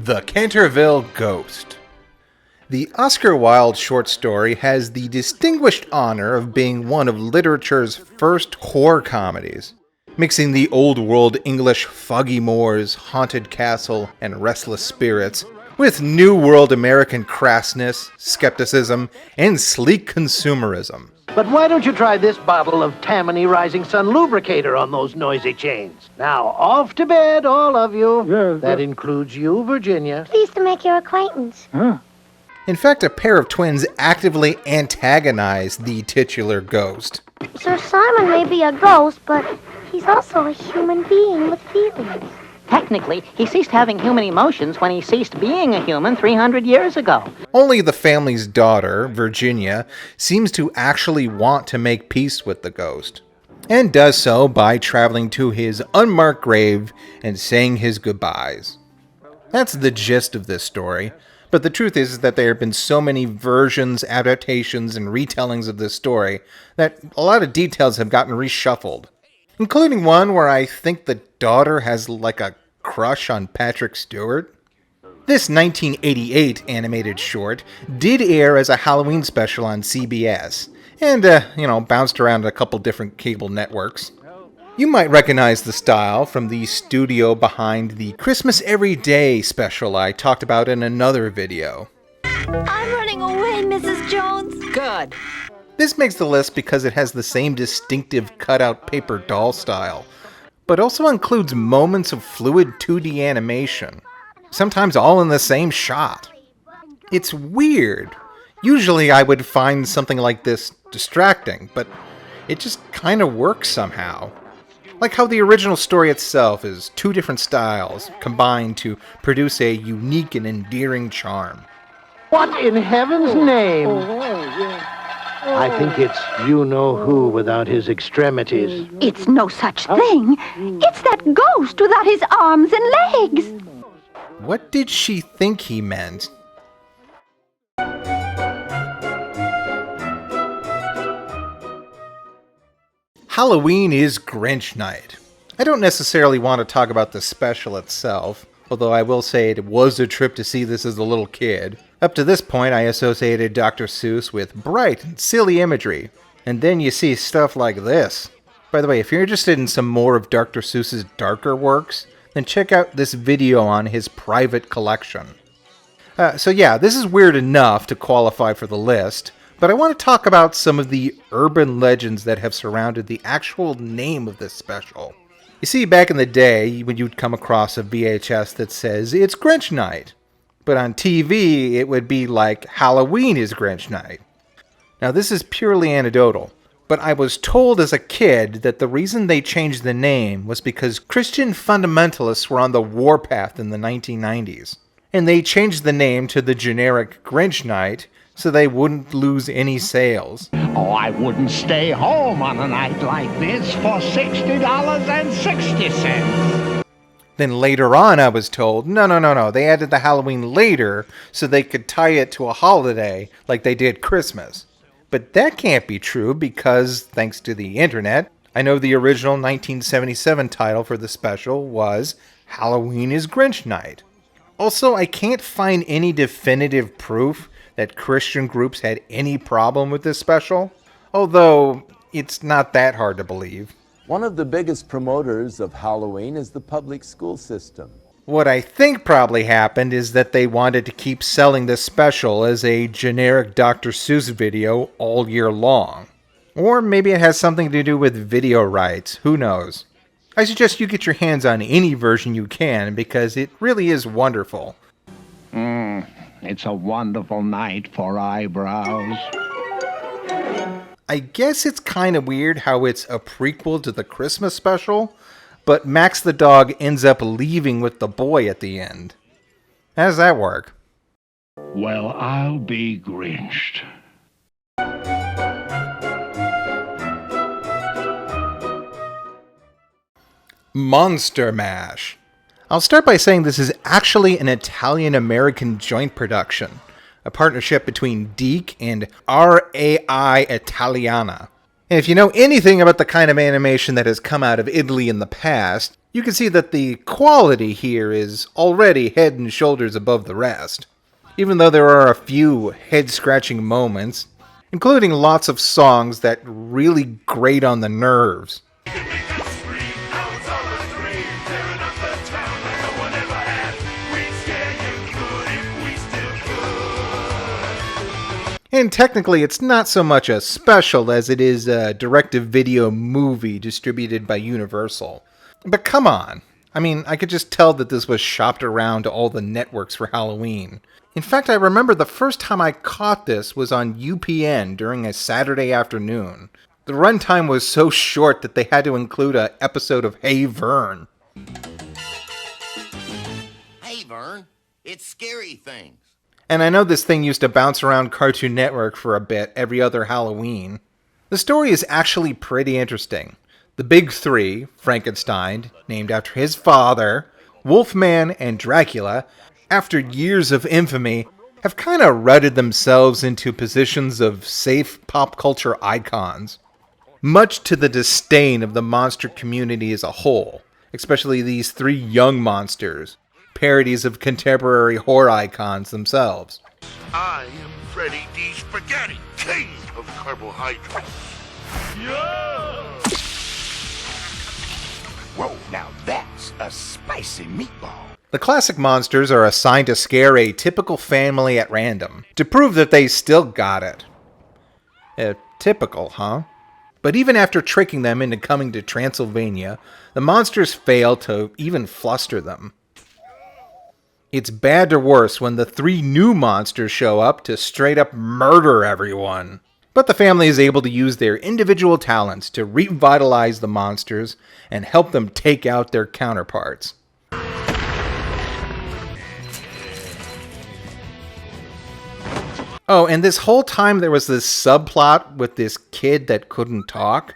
The Canterville Ghost. The Oscar Wilde short story has the distinguished honor of being one of literature's first horror comedies, mixing the old world English foggy moors, haunted castle, and restless spirits with new world American crassness, skepticism, and sleek consumerism. But why don't you try this bottle of Tammany Rising Sun lubricator on those noisy chains? Now, off to bed, all of you. That includes you, Virginia. Pleased to make your acquaintance. In fact, a pair of twins actively antagonize the titular ghost. Sir Simon may be a ghost, but he's also a human being with feelings. Technically, he ceased having human emotions when he ceased being a human 300 years ago. Only the family's daughter, Virginia, seems to actually want to make peace with the ghost, and does so by traveling to his unmarked grave and saying his goodbyes. That's the gist of this story, but the truth is that there have been so many versions, adaptations, and retellings of this story that a lot of details have gotten reshuffled, including one where I think the daughter has like a crush on Patrick Stewart. This 1988 animated short did air as a Halloween special on CBS, and, bounced around a couple different cable networks. You might recognize the style from the studio behind the Christmas Every Day special I talked about in another video. I'm running away, Mrs. Jones. Good. This makes the list because it has the same distinctive cutout paper doll style, but also includes moments of fluid 2D animation, sometimes all in the same shot. It's weird. Usually I would find something like this distracting, but it just kind of works somehow. Like how the original story itself is two different styles combined to produce a unique and endearing charm. What in heaven's name? I think it's you-know-who without his extremities. It's no such thing. It's that ghost without his arms and legs. What did she think he meant? Halloween is Grinch night. I don't necessarily want to talk about the special itself, although I will say it was a trip to see this as a little kid. Up to this point, I associated Dr. Seuss with bright and silly imagery, and then you see stuff like this. By the way, if you're interested in some more of Dr. Seuss's darker works, then check out this video on his private collection. This is weird enough to qualify for the list, but I want to talk about some of the urban legends that have surrounded the actual name of this special. You see, back in the day, when you'd come across a VHS that says, "It's Grinch Night," but on TV, it would be like, "Halloween is Grinch Night." Now, this is purely anecdotal, but I was told as a kid that the reason they changed the name was because Christian fundamentalists were on the warpath in the 1990s, and they changed the name to the generic Grinch Night so they wouldn't lose any sales. Oh, I wouldn't stay home on a night like this for $60.60. Then later on I was told, no, they added the Halloween later so they could tie it to a holiday like they did Christmas. But that can't be true because, thanks to the internet, I know the original 1977 title for the special was Halloween is Grinch Night. Also, I can't find any definitive proof that Christian groups had any problem with this special, although it's not that hard to believe. One of the biggest promoters of Halloween is the public school system. What I think probably happened is that they wanted to keep selling this special as a generic Dr. Seuss video all year long. Or maybe it has something to do with video rights, who knows. I suggest you get your hands on any version you can because it really is wonderful. It's a wonderful night for eyebrows. I guess it's kind of weird how it's a prequel to the Christmas special, but Max the dog ends up leaving with the boy at the end. How does that work? Well, I'll be Grinched. Monster Mash. I'll start by saying this is actually an Italian-American joint production, a partnership between Deke and RAI Italiana. And if you know anything about the kind of animation that has come out of Italy in the past, You can see that the quality here is already head and shoulders above the rest, even though there are a few head-scratching moments, including lots of songs that really grate on the nerves. And technically, it's not so much a special as it is a direct-to-video movie distributed by Universal. But come on. I mean, I could just tell that this was shopped around to all the networks for Halloween. In fact, I remember the first time I caught this was on UPN during a Saturday afternoon. The runtime was so short that they had to include an episode of Hey Vern. Hey Vern, it's Scary Things. And I know this thing used to bounce around Cartoon Network for a bit every other Halloween. The story is actually pretty interesting. The big three, Frankenstein, named after his father, Wolfman, and Dracula, after years of infamy, have kind of rutted themselves into positions of safe pop culture icons, much to the disdain of the monster community as a whole, especially these three young monsters, parodies of contemporary horror icons themselves. I am Freddy D. Spaghetti, king of carbohydrates. Yeah! Whoa, now that's a spicy meatball. The classic monsters are assigned to scare a typical family at random, to prove that they still got it. Typical, huh? But even after tricking them into coming to Transylvania, the monsters fail to even fluster them. It's bad or worse when the three new monsters show up to straight up murder everyone. But the family is able to use their individual talents to revitalize the monsters and help them take out their counterparts. Oh, and this whole time there was this subplot with this kid that couldn't talk.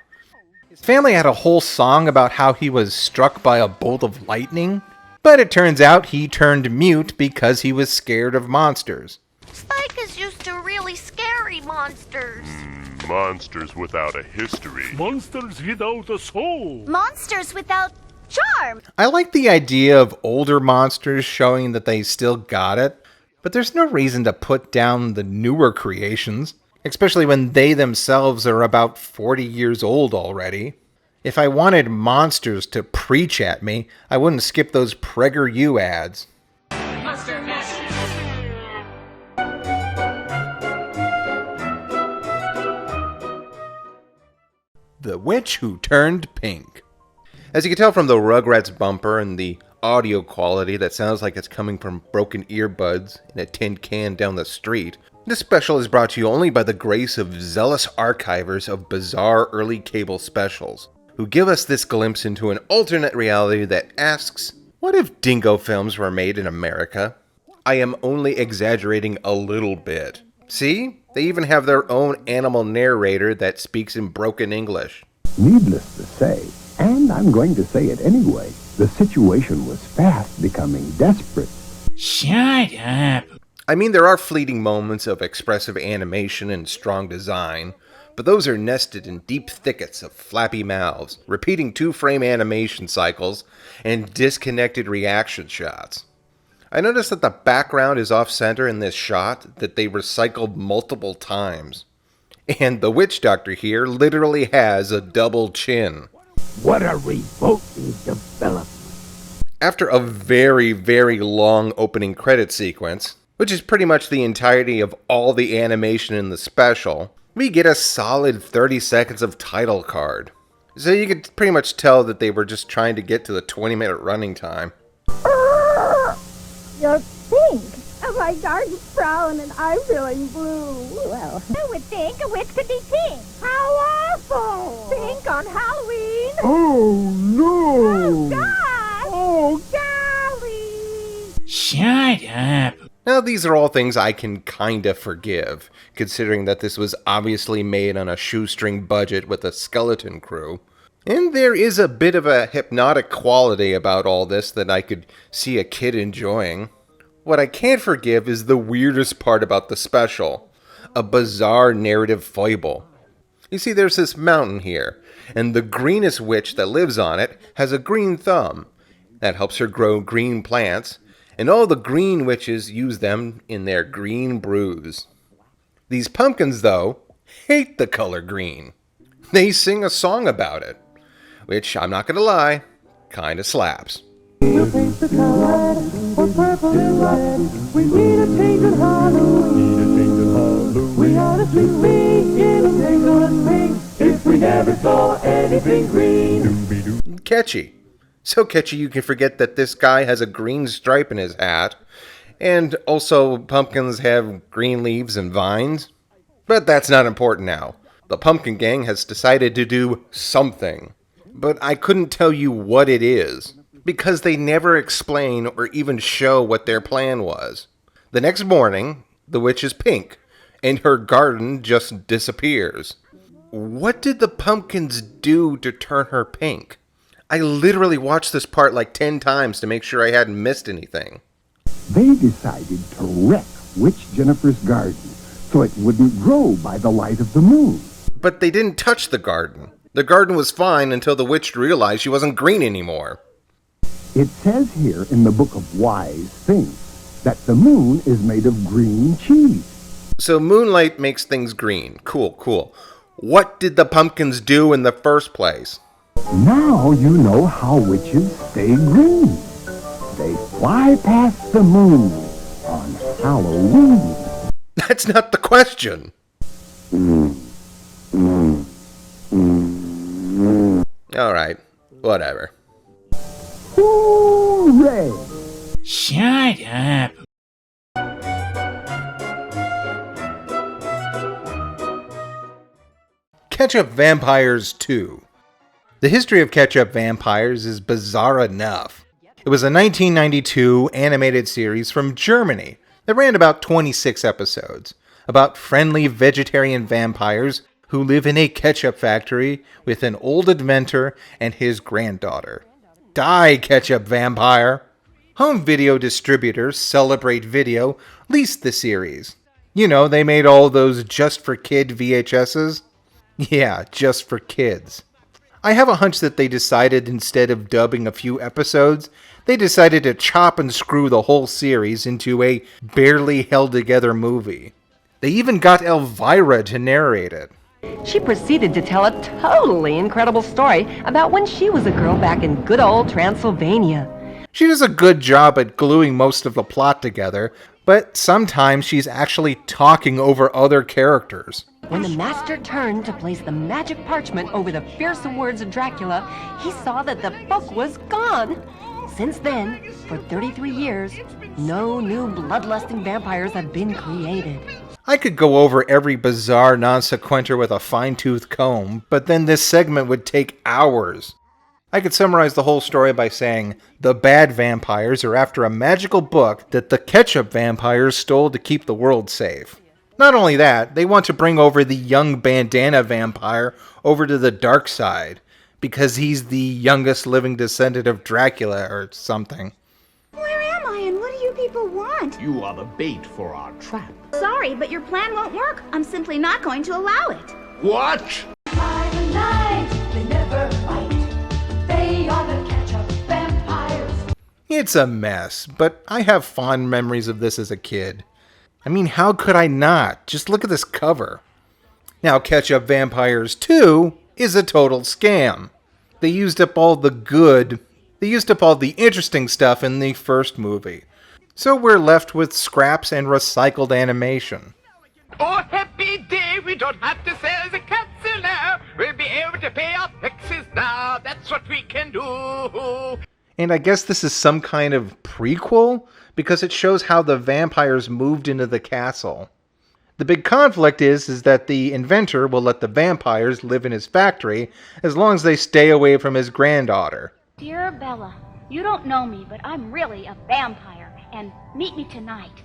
His family had a whole song about how he was struck by a bolt of lightning. But it turns out he turned mute because he was scared of monsters. Spike is used to really scary monsters. Monsters without a history. Monsters without a soul. Monsters without charm. I like the idea of older monsters showing that they still got it, but there's no reason to put down the newer creations, especially when they themselves are about 40 years old already. If I wanted monsters to preach at me, I wouldn't skip those PragerU ads. Monster Mash. The Witch Who Turned Pink. As you can tell from the Rugrats bumper and the audio quality that sounds like it's coming from broken earbuds in a tin can down the street, this special is brought to you only by the grace of zealous archivers of bizarre early cable specials, who give us this glimpse into an alternate reality that asks, what if dingo films were made in America? I am only exaggerating a little bit. See? They even have their own animal narrator that speaks in broken English. Needless to say, and I'm going to say it anyway, the situation was fast becoming desperate. Shut up. I mean, there are fleeting moments of expressive animation and strong design, but those are nested in deep thickets of flappy mouths, repeating two-frame animation cycles, and disconnected reaction shots. I noticed that the background is off-center in this shot that they recycled multiple times. And the witch doctor here literally has a double chin. What a revolting development. After a very, very long opening credit sequence, which is pretty much the entirety of all the animation in the special, we get a solid 30 seconds of title card. So you could pretty much tell that they were just trying to get to the 20-minute running time. You're pink. Oh, my dark's brown and I'm feeling blue. Well, who would think a witch could be pink? How awful! Pink on Halloween? Oh, no! Oh, God! Oh, golly! Shut up. Now, these are all things I can kinda forgive, considering that this was obviously made on a shoestring budget with a skeleton crew. And there is a bit of a hypnotic quality about all this that I could see a kid enjoying. What I can't forgive is the weirdest part about the special, a bizarre narrative foible. You see, there's this mountain here, and the greenest witch that lives on it has a green thumb. That helps her grow green plants, and all the green witches use them in their green brews. These pumpkins, though, hate the color green. They sing a song about it, which, I'm not gonna lie, kinda slaps. We'll paint the color for purple and red. We need a change at Halloween. We ought to sleep in a tangled pink if we never saw anything green. Catchy. So catchy you can forget that this guy has a green stripe in his hat, and also pumpkins have green leaves and vines. But that's not important now. The Pumpkin Gang has decided to do something, but I couldn't tell you what it is, because they never explain or even show what their plan was. The next morning, the witch is pink, and her garden just disappears. What did the pumpkins do to turn her pink? I literally watched this part like 10 times to make sure I hadn't missed anything. They decided to wreck Witch Jennifer's garden so it wouldn't grow by the light of the moon. But they didn't touch the garden. The garden was fine until the witch realized she wasn't green anymore. It says here in the Book of Wise Things that the moon is made of green cheese. So moonlight makes things green. Cool. What did the pumpkins do in the first place? Now you know how witches stay green. They fly past the moon on Halloween. That's not the question. Alright, whatever. Hooray! Shut up. Ketchup Vampires 2. The history of Ketchup Vampires is bizarre enough. It was a 1992 animated series from Germany that ran about 26 episodes, about friendly vegetarian vampires who live in a ketchup factory with an old inventor and his granddaughter. Die, Ketchup Vampire! Home video distributor Celebrate Video leased the series. You know, they made all those Just for Kid VHSs. Yeah, just for kids. I have a hunch that they decided instead of dubbing a few episodes, they decided to chop and screw the whole series into a barely held together movie. They even got Elvira to narrate it. She proceeded to tell a totally incredible story about when she was a girl back in good old Transylvania. She does a good job at gluing most of the plot together, but sometimes she's actually talking over other characters. When the master turned to place the magic parchment over the fearsome words of Dracula, he saw that the book was gone. Since then, for 33 years, no new bloodlusting vampires have been created. I could go over every bizarre non sequitur with a fine-tooth comb, but then this segment would take hours. I could summarize the whole story by saying, the bad vampires are after a magical book that the Ketchup Vampires stole to keep the world safe. Not only that, they want to bring over the young bandana vampire over to the dark side, because he's the youngest living descendant of Dracula or something. Where am I and what do you people want? You are the bait for our trap. Sorry, but your plan won't work. I'm simply not going to allow it. What? By the night, they never fight. They are the Ketchup Vampires. It's a mess, but I have fond memories of this as a kid. I mean, how could I not? Just look at this cover. Now, Ketchup Vampires 2 is a total scam. They used up all the interesting stuff in the first movie. So we're left with scraps and recycled animation. Oh, happy day, we don't have to sell the capsule now. We'll be able to pay our taxes now. That's what we can do. And I guess this is some kind of prequel, because it shows how the vampires moved into the castle. The big conflict is that the inventor will let the vampires live in his factory as long as they stay away from his granddaughter. Dear Bella, you don't know me, but I'm really a vampire, and meet me tonight.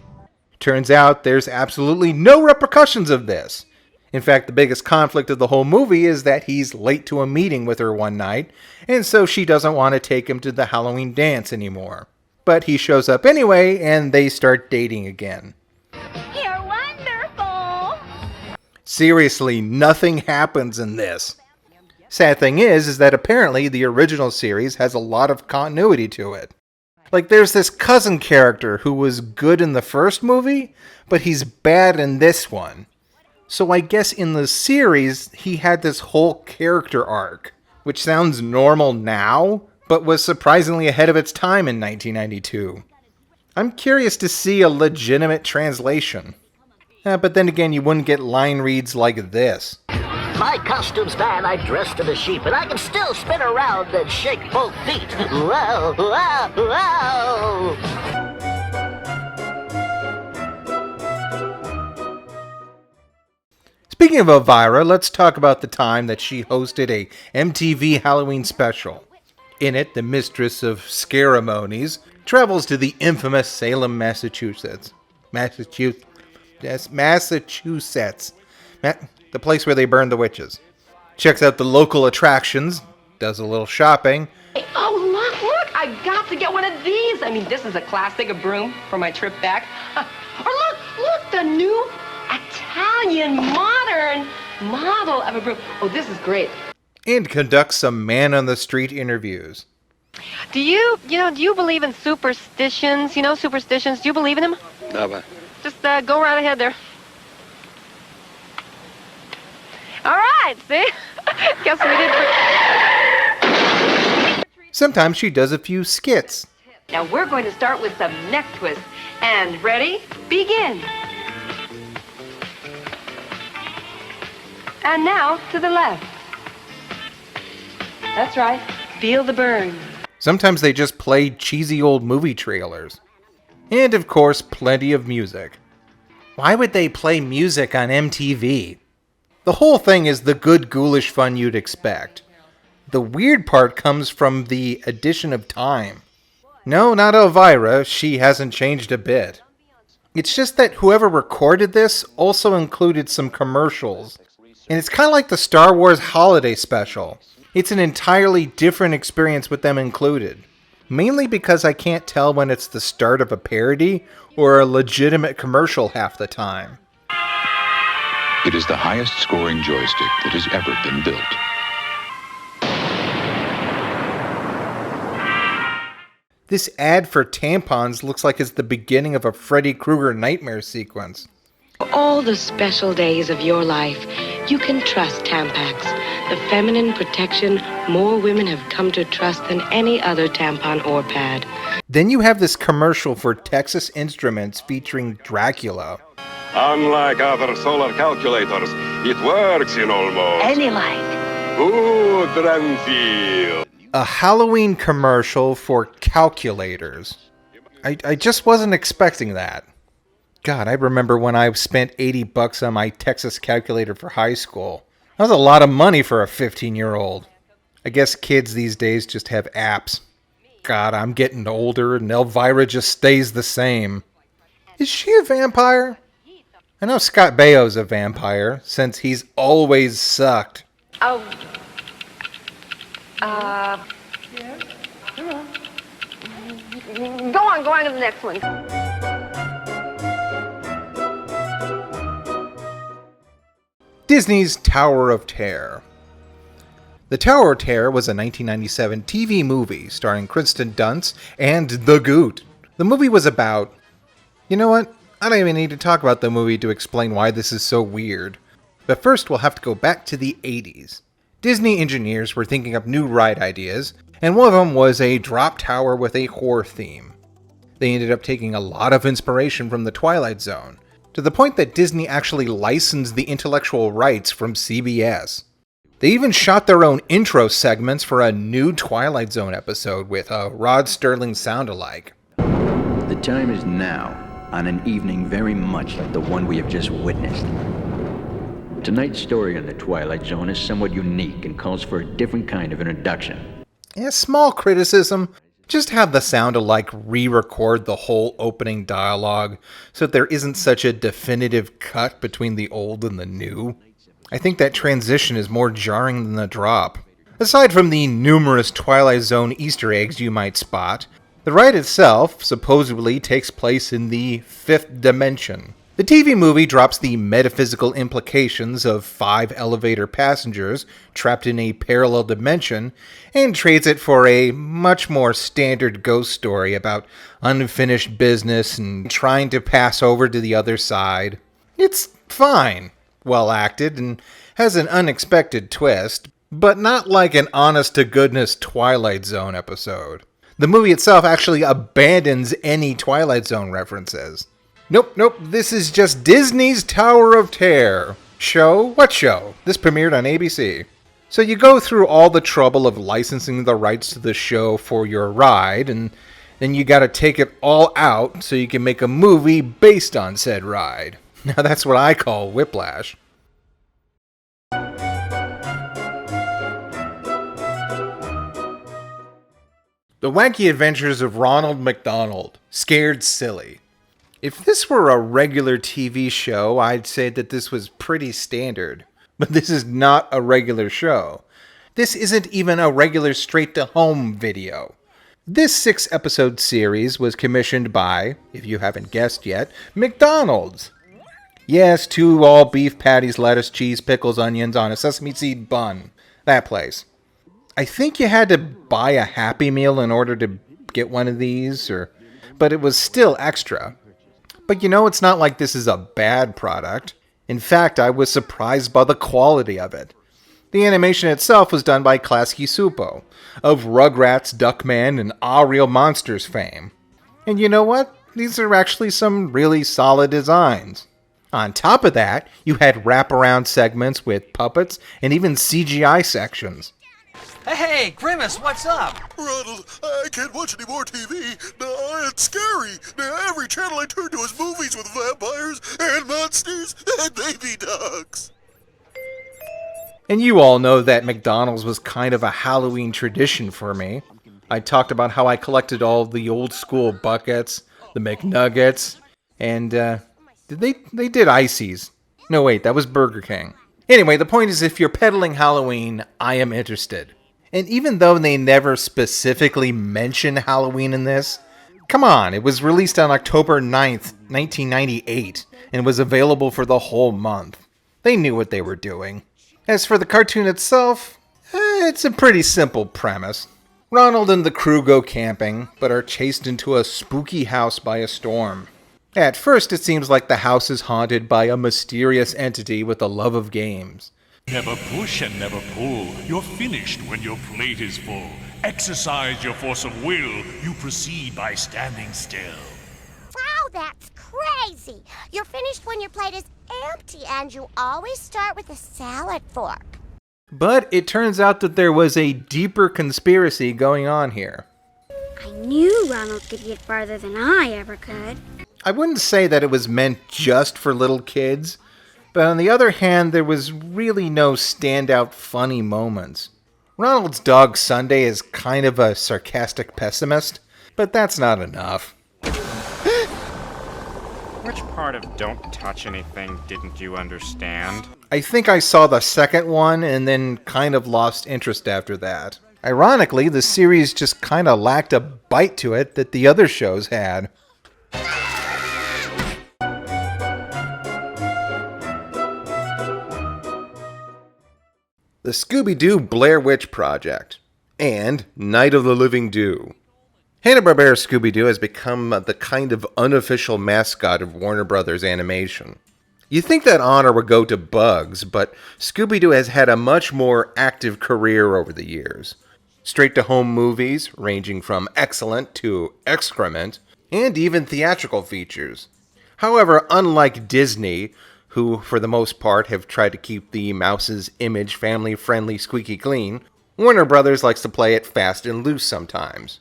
Turns out there's absolutely no repercussions of this. In fact, the biggest conflict of the whole movie is that he's late to a meeting with her one night, and so she doesn't want to take him to the Halloween dance anymore. But he shows up anyway, and they start dating again. You're wonderful. Seriously, nothing happens in this. Sad thing is that apparently the original series has a lot of continuity to it. Like, there's this cousin character who was good in the first movie, but he's bad in this one. So I guess in the series, he had this whole character arc, which sounds normal now, but was surprisingly ahead of its time in 1992. I'm curious to see a legitimate translation. But then again, you wouldn't get line reads like this. My costume's man, I dress to the sheep, and I can still spin around and shake both feet. Whoa, whoa, whoa! Speaking of Elvira, let's talk about the time that she hosted a MTV Halloween special. In it, the mistress of scaremonies travels to the infamous Salem, Massachusetts. Massachusetts. The place where they burn the witches. Checks out the local attractions, does a little shopping. Oh, look, I got to get one of these. I mean, this is a classic, a broom for my trip back. Or look, the new Italian modern model of a broom. Oh, this is great. And conducts some man-on-the-street interviews. Do you believe in superstitions? You know superstitions? Do you believe in them? No. Just go right ahead there. All right, see? Guess we did. Sometimes she does a few skits. Now we're going to start with some neck twists. And ready? Begin. And now to the left. That's right. Feel the burn. Sometimes they just play cheesy old movie trailers. And of course, plenty of music. Why would they play music on MTV? The whole thing is the good ghoulish fun you'd expect. The weird part comes from the addition of time. No, not Elvira, she hasn't changed a bit. It's just that whoever recorded this also included some commercials. And it's kind of like the Star Wars holiday special. It's an entirely different experience with them included. Mainly because I can't tell when it's the start of a parody or a legitimate commercial half the time. It is the highest scoring joystick that has ever been built. This ad for tampons looks like it's the beginning of a Freddy Krueger nightmare sequence. All the special days of your life, you can trust Tampax, the feminine protection more women have come to trust than any other tampon or pad. Then you have this commercial for Texas Instruments featuring Dracula. Unlike other solar calculators, it works in almost any light. Good and feel. A Halloween commercial for calculators. I just wasn't expecting that. God, I remember when I spent $80 on my Texas calculator for high school. That was a lot of money for a 15-year-old. I guess kids these days just have apps. God, I'm getting older and Elvira just stays the same. Is she a vampire? I know Scott Baio's a vampire, since he's always sucked. Oh. Go on to the next one. Disney's Tower of Terror. The Tower of Terror was a 1997 TV movie starring Kristen Dunst and The Goot. The movie was about... You know what? I don't even need to talk about the movie to explain why this is so weird. But first we'll have to go back to the 80s. Disney engineers were thinking up new ride ideas, and one of them was a drop tower with a horror theme. They ended up taking a lot of inspiration from the Twilight Zone, to the point that Disney actually licensed the intellectual rights from CBS. They even shot their own intro segments for a new Twilight Zone episode with a Rod Serling sound-alike. The time is now, on an evening very much like the one we have just witnessed. Tonight's story on the Twilight Zone is somewhat unique and calls for a different kind of introduction. A small criticism, just have the sound-alike re-record the whole opening dialogue so that there isn't such a definitive cut between the old and the new. I think that transition is more jarring than the drop. Aside from the numerous Twilight Zone Easter eggs you might spot, the ride itself supposedly takes place in the fifth dimension. The TV movie drops the metaphysical implications of 5 elevator passengers trapped in a parallel dimension and trades it for a much more standard ghost story about unfinished business and trying to pass over to the other side. It's fine, well acted, and has an unexpected twist, but not like an honest-to-goodness Twilight Zone episode. The movie itself actually abandons any Twilight Zone references. Nope, this is just Disney's Tower of Terror. Show? What show? This premiered on ABC. So you go through all the trouble of licensing the rights to the show for your ride, and then you gotta take it all out so you can make a movie based on said ride. Now that's what I call Whiplash. The Wacky Adventures of Ronald McDonald. Scared Silly. If this were a regular TV show, I'd say that this was pretty standard. But this is not a regular show. This isn't even a regular straight-to-home video. This 6-episode series was commissioned by, if you haven't guessed yet, McDonald's. Yes, 2 all-beef patties, lettuce, cheese, pickles, onions on a sesame seed bun. That place. I think you had to buy a Happy Meal in order to get one of these, but it was still extra. But it's not like this is a bad product. In fact, I was surprised by the quality of it. The animation itself was done by Klasky Supo, of Rugrats, Duckman, and Ah Real Monsters fame. And you know what? These are actually some really solid designs. On top of that, you had wraparound segments with puppets and even CGI sections. Hey, Grimace, what's up? Ronald, I can't watch any more TV. No, it's scary. Now, every channel I turn to is movies with vampires and monsters and baby dogs. And you all know that McDonald's was kind of a Halloween tradition for me. I talked about how I collected all the old school buckets, the McNuggets, and they did Ices. No, wait, that was Burger King. Anyway, the point is, if you're peddling Halloween, I am interested. And even though they never specifically mention Halloween in this, come on, it was released on October 9th, 1998, and was available for the whole month. They knew what they were doing. As for the cartoon itself, it's a pretty simple premise. Ronald and the crew go camping, but are chased into a spooky house by a storm. At first, it seems like the house is haunted by a mysterious entity with a love of games. Never push and never pull. You're finished when your plate is full. Exercise your force of will. You proceed by standing still. Wow, that's crazy. You're finished when your plate is empty, and you always start with a salad fork. But it turns out that there was a deeper conspiracy going on here. I knew Ronald could get farther than I ever could. I wouldn't say that it was meant just for little kids, but on the other hand, there was really no standout funny moments. Ronald's dog Sunday is kind of a sarcastic pessimist, but that's not enough. Which part of don't touch anything didn't you understand? I think I saw the second one and then kind of lost interest after that. Ironically, the series just kind of lacked a bite to it that the other shows had. The Scooby-Doo Blair Witch Project, and Night of the Living Dew. Hanna-Barbera Scooby-Doo has become the kind of unofficial mascot of Warner Brothers Animation. You'd think that honor would go to Bugs, but Scooby-Doo has had a much more active career over the years. Straight-to-home movies, ranging from excellent to excrement, and even theatrical features. However, unlike Disney, who, for the most part, have tried to keep the mouse's image family-friendly, squeaky clean, Warner Brothers likes to play it fast and loose sometimes.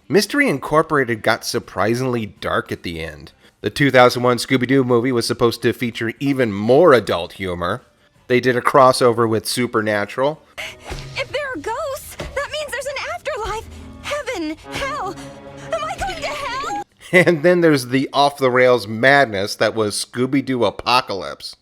Mystery Incorporated got surprisingly dark at the end. The 2001 Scooby-Doo movie was supposed to feature even more adult humor. They did a crossover with Supernatural. If there are ghosts, that means there's an afterlife. Heaven, hell. Am I going to hell? And then there's the off-the-rails madness that was Scooby-Doo Apocalypse.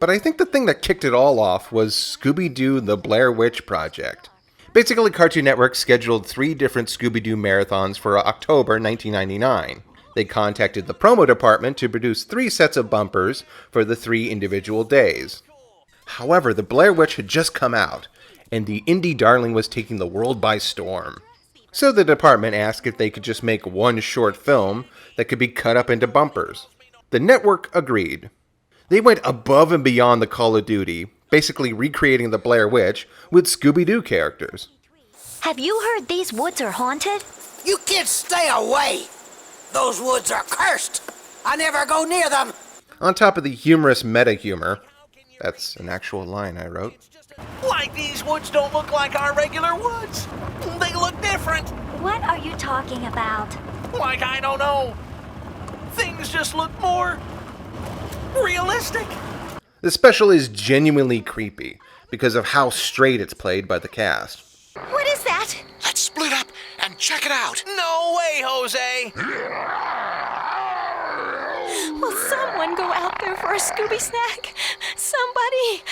But I think the thing that kicked it all off was Scooby-Doo The Blair Witch Project. Basically, Cartoon Network scheduled 3 different Scooby-Doo marathons for October 1999. They contacted the promo department to produce 3 sets of bumpers for the 3 individual days. However, the Blair Witch had just come out, and the indie darling was taking the world by storm. So the department asked if they could just make one short film that could be cut up into bumpers. The network agreed. They went above and beyond the Call of Duty, basically recreating the Blair Witch with Scooby-Doo characters. Have you heard these woods are haunted? You kids stay away! Those woods are cursed! I never go near them! On top of the humorous meta-humor, that's an actual line I wrote. Like these woods don't look like our regular woods. They look different. What are you talking about? Like, I don't know. Things just look more realistic. The special is genuinely creepy because of how straight it's played by the cast. What is that? Let's split up and check it out. No way, Jose. Will someone go out there for a Scooby snack? Somebody!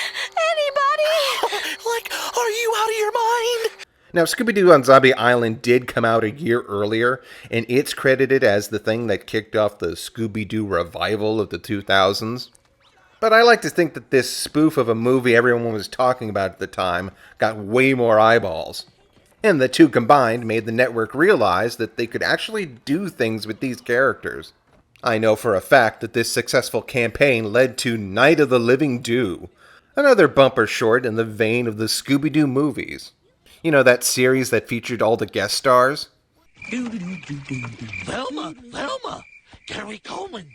Anybody! Like, are you out of your mind? Now, Scooby-Doo on Zombie Island did come out a year earlier, and it's credited as the thing that kicked off the Scooby-Doo revival of the 2000s. But I like to think that this spoof of a movie everyone was talking about at the time got way more eyeballs. And the two combined made the network realize that they could actually do things with these characters. I know for a fact that this successful campaign led to Night of the Living Doo, another bumper short in the vein of the Scooby-Doo movies. You know, that series that featured all the guest stars? Velma! Gary Coleman!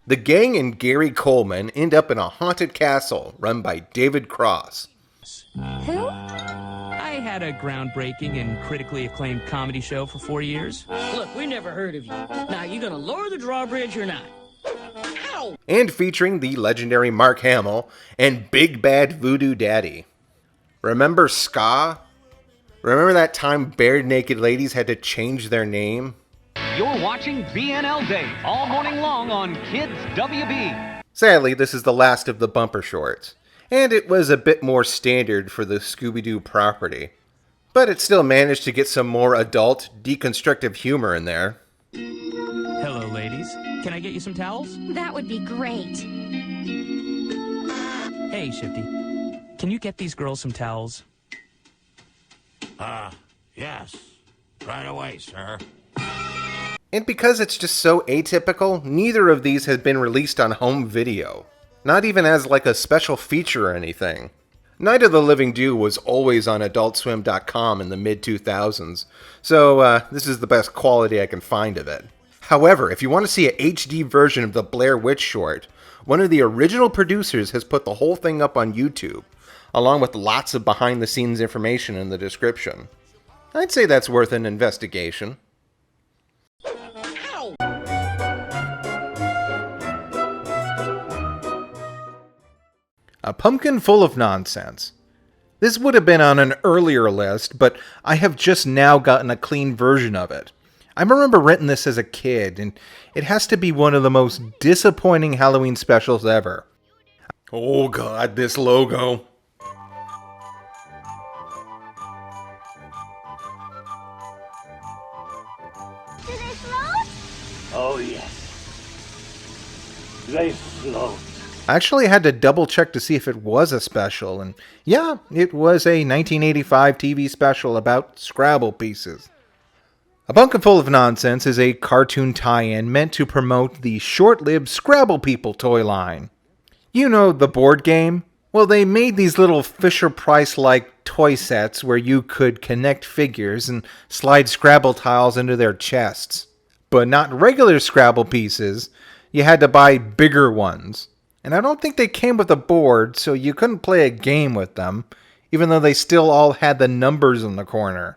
The gang and Gary Coleman end up in a haunted castle run by David Cross. Who? I had a groundbreaking and critically acclaimed comedy show for 4 years. Look, we never heard of you. Now, you gonna lower the drawbridge or not? Ow! And featuring the legendary Mark Hamill and Big Bad Voodoo Daddy. Remember Ska? Remember that time bare naked ladies had to change their name? You're watching BNL Day all morning long on Kids WB. Sadly, this is the last of the bumper shorts, and it was a bit more standard for the Scooby-Doo property. But it still managed to get some more adult, deconstructive humor in there. Hello, ladies. Can I get you some towels? That would be great. Hey, Shifty. Can you get these girls some towels? Yes. Right away, sir. And because it's just so atypical, neither of these has been released on home video. Not even as like a special feature or anything. Night of the Living Doo was always on AdultSwim.com in the mid-2000s, so this is the best quality I can find of it. However, if you want to see an HD version of the Blair Witch short, one of the original producers has put the whole thing up on YouTube, along with lots of behind-the-scenes information in the description. I'd say that's worth an investigation. A Pumpkin Full of Nonsense. This would have been on an earlier list, but I have just now gotten a clean version of it. I remember renting this as a kid, and it has to be one of the most disappointing Halloween specials ever. Oh god, this logo. Do they float? Oh, yes. They float. I actually had to double check to see if it was a special, and yeah, it was a 1985 TV special about Scrabble pieces. A Pumpkin Full of Nonsense is a cartoon tie-in meant to promote the short-lived Scrabble People toy line. You know, the board game? Well, they made these little Fisher-Price-like toy sets where you could connect figures and slide Scrabble tiles into their chests. But not regular Scrabble pieces, you had to buy bigger ones. And I don't think they came with a board, so you couldn't play a game with them, even though they still all had the numbers in the corner.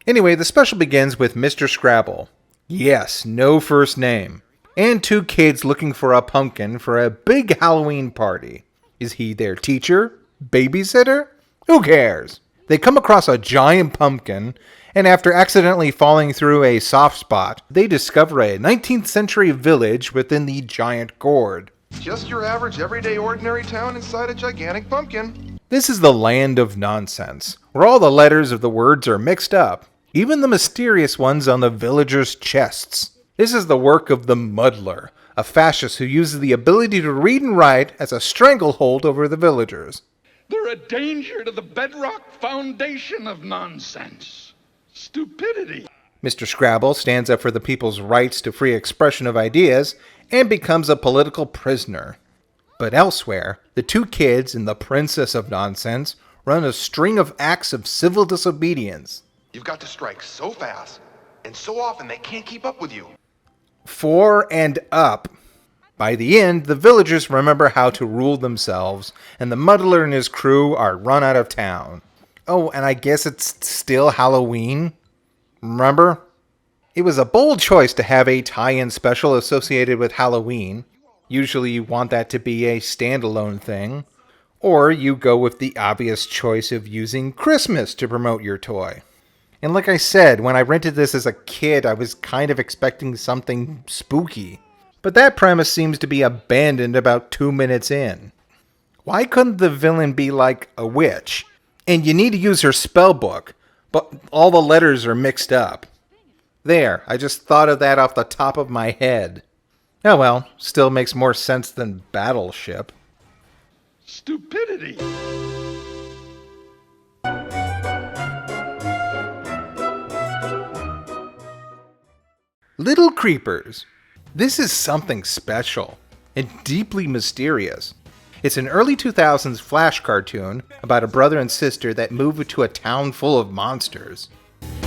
Anyway, the special begins with Mr. Scrabble. Yes, no first name. And 2 kids looking for a pumpkin for a big Halloween party. Is he their teacher? Babysitter? Who cares? They come across a giant pumpkin, and after accidentally falling through a soft spot, they discover a 19th century village within the giant gourd. Just your average, everyday, ordinary town inside a gigantic pumpkin. This is the land of nonsense, where all the letters of the words are mixed up, even the mysterious ones on the villagers' chests. This is the work of the Muddler, a fascist who uses the ability to read and write as a stranglehold over the villagers. They're a danger to the bedrock foundation of nonsense. Stupidity. Mr. Scrabble stands up for the people's rights to free expression of ideas and becomes a political prisoner. But elsewhere, the two kids and the Princess of Nonsense run a string of acts of civil disobedience. You've got to strike so fast and so often they can't keep up with you. 4 and up. By the end, the villagers remember how to rule themselves, and the Muddler and his crew are run out of town. Oh, and I guess it's still Halloween? Remember? It was a bold choice to have a tie-in special associated with Halloween. Usually you want that to be a standalone thing. Or you go with the obvious choice of using Christmas to promote your toy. And like I said, when I rented this as a kid, I was kind of expecting something spooky. But that premise seems to be abandoned about 2 minutes in. Why couldn't the villain be like a witch? And you need to use her spell book, but all the letters are mixed up. There, I just thought of that off the top of my head. Oh well, still makes more sense than Battleship. Stupidity. Little Creepers. This is something special and deeply mysterious. It's an early 2000s Flash cartoon about a brother and sister that move to a town full of monsters.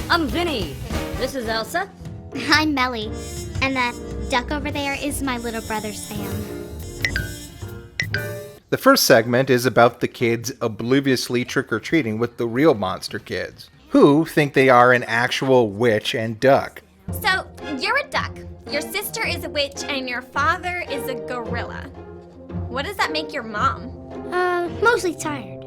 I'm Vinny. This is Elsa. I'm Melly. And that duck over there is my little brother Sam. The first segment is about the kids obliviously trick-or-treating with the real monster kids, who think they are an actual witch and duck. So, you're a duck, your sister is a witch, and your father is a gorilla. What does that make your mom? Mostly tired.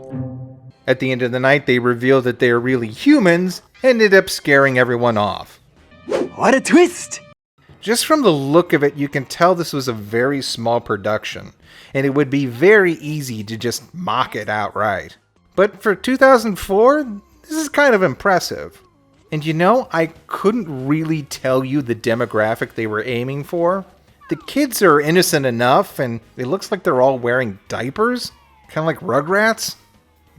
At the end of the night, they reveal that they are really humans and end up scaring everyone off. What a twist! Just from the look of it, you can tell this was a very small production, and it would be very easy to just mock it outright. But for 2004, this is kind of impressive. And you know, I couldn't really tell you the demographic they were aiming for. The kids are innocent enough, and it looks like they're all wearing diapers, kind of like Rugrats.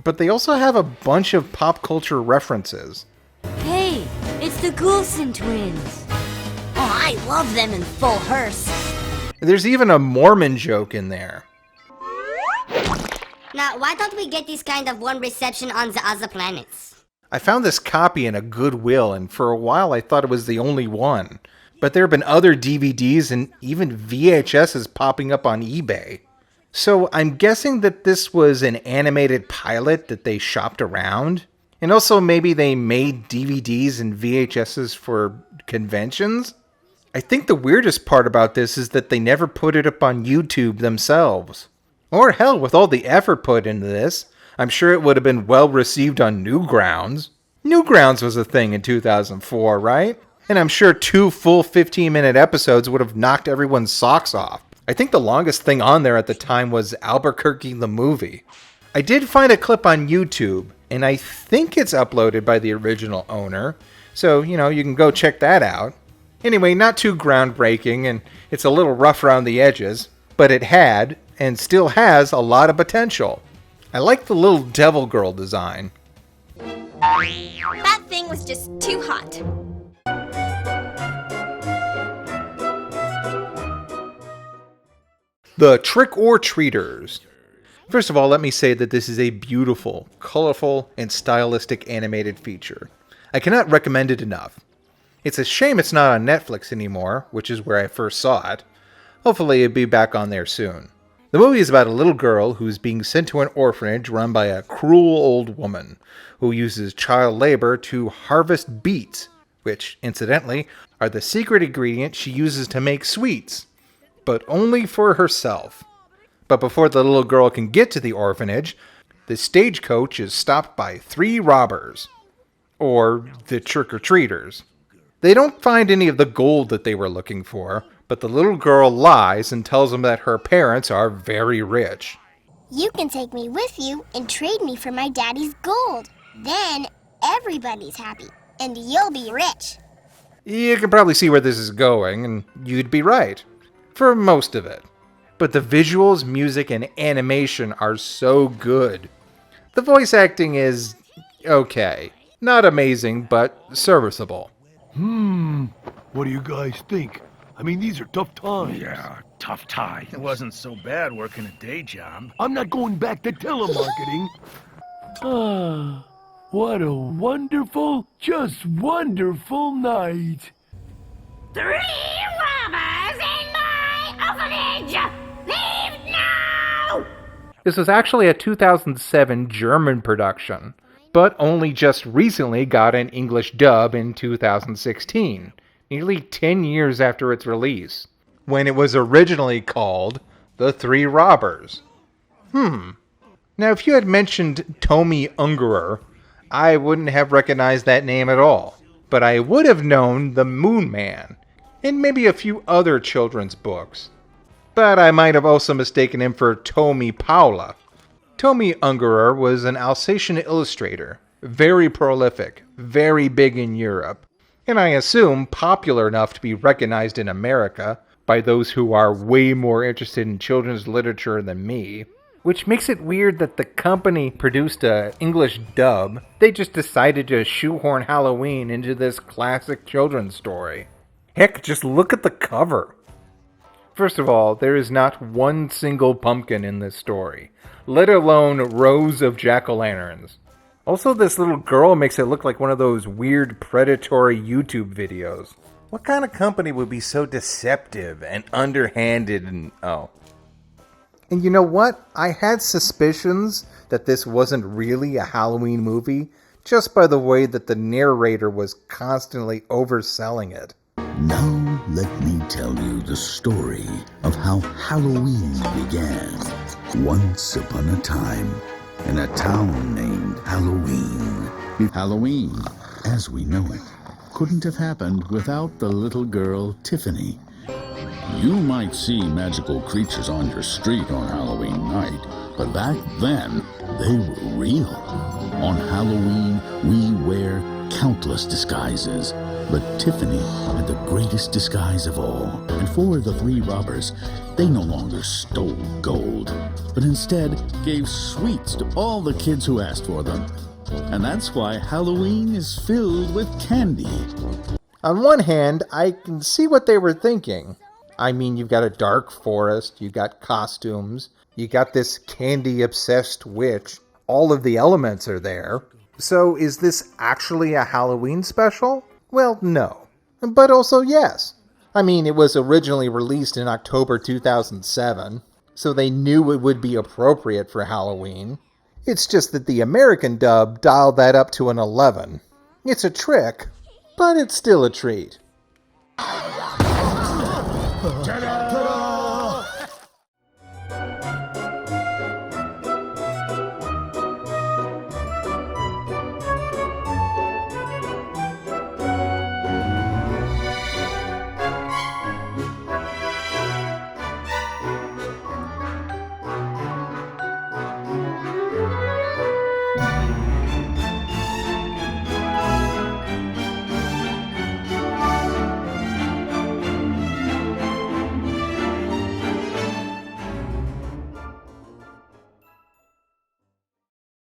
But they also have a bunch of pop culture references. Hey, it's the Coulson twins. Oh, I love them in full hearse. There's even a Mormon joke in there. Now, why don't we get this kind of warm reception on the other planets? I found this copy in a Goodwill, and for a while I thought it was the only one. But there have been other DVDs and even VHSs popping up on eBay. So I'm guessing that this was an animated pilot that they shopped around. And also maybe they made DVDs and VHSs for conventions. I think the weirdest part about this is that they never put it up on YouTube themselves. Or hell, with all the effort put into this, I'm sure it would have been well received on Newgrounds. Newgrounds was a thing in 2004, right? And I'm sure 2 full 15-minute episodes would have knocked everyone's socks off. I think the longest thing on there at the time was Albuquerque the movie. I did find a clip on YouTube, and I think it's uploaded by the original owner. So, you know, you can go check that out. Anyway, not too groundbreaking, and it's a little rough around the edges, but it had, and still has, a lot of potential. I like the little devil girl design. That thing was just too hot. The Trick or Treaters. First of all, let me say that this is a beautiful, colorful, and stylistic animated feature. I cannot recommend it enough. It's a shame it's not on Netflix anymore, which is where I first saw it. Hopefully it'll be back on there soon. The movie is about a little girl who's being sent to an orphanage run by a cruel old woman who uses child labor to harvest beets, which, incidentally, are the secret ingredient she uses to make sweets, but only for herself. But before the little girl can get to the orphanage, the stagecoach is stopped by 3 robbers, or the trick-or-treaters. They don't find any of the gold that they were looking for, but the little girl lies and tells them that her parents are very rich. You can take me with you and trade me for my daddy's gold. Then everybody's happy, and you'll be rich. You can probably see where this is going, and you'd be right. For most of it. But the visuals, music, and animation are so good. The voice acting is okay. Not amazing, but serviceable. What do you guys think? I mean, these are tough times. Yeah, tough times. It wasn't so bad working a day job. I'm not going back to telemarketing. What a wonderful, just wonderful night. 3 robbers in my orphanage! Leave now! This was actually a 2007 German production, but only just recently got an English dub in 2016, nearly 10 years after its release, when it was originally called The Three Robbers. Now if you had mentioned Tommy Ungerer, I wouldn't have recognized that name at all, but I would have known the Moon Man, and maybe a few other children's books. But I might have also mistaken him for Tommy Paula. Tommy Ungerer was an Alsatian illustrator, very prolific, very big in Europe, and I assume popular enough to be recognized in America by those who are way more interested in children's literature than me. Which makes it weird that the company produced an English dub. They just decided to shoehorn Halloween into this classic children's story. Heck, just look at the cover. First of all, there is not one single pumpkin in this story, let alone rows of jack-o'-lanterns. Also, this little girl makes it look like one of those weird predatory YouTube videos. What kind of company would be so deceptive and underhanded and... And you know what? I had suspicions that this wasn't really a Halloween movie, just by the way that the narrator was constantly overselling it. Now let me tell you the story of how Halloween began. Once upon a time, in a town named Halloween. Halloween, as we know it, couldn't have happened without the little girl Tiffany. You might see magical creatures on your street on Halloween night, but back then, they were real. On Halloween, we wear countless disguises, but Tiffany had the greatest disguise of all. And for the three robbers, they no longer stole gold, but instead gave sweets to all the kids who asked for them. And that's why Halloween is filled with candy. On one hand, I can see what they were thinking. I mean, you've got a dark forest, you got costumes, you got this candy-obsessed witch. All of the elements are there. So is this actually a Halloween special? Well, no. But also yes. I mean, it was originally released in October 2007, so they knew it would be appropriate for Halloween. It's just that the American dub dialed that up to an 11. It's a trick, but it's still a treat. Ta-da!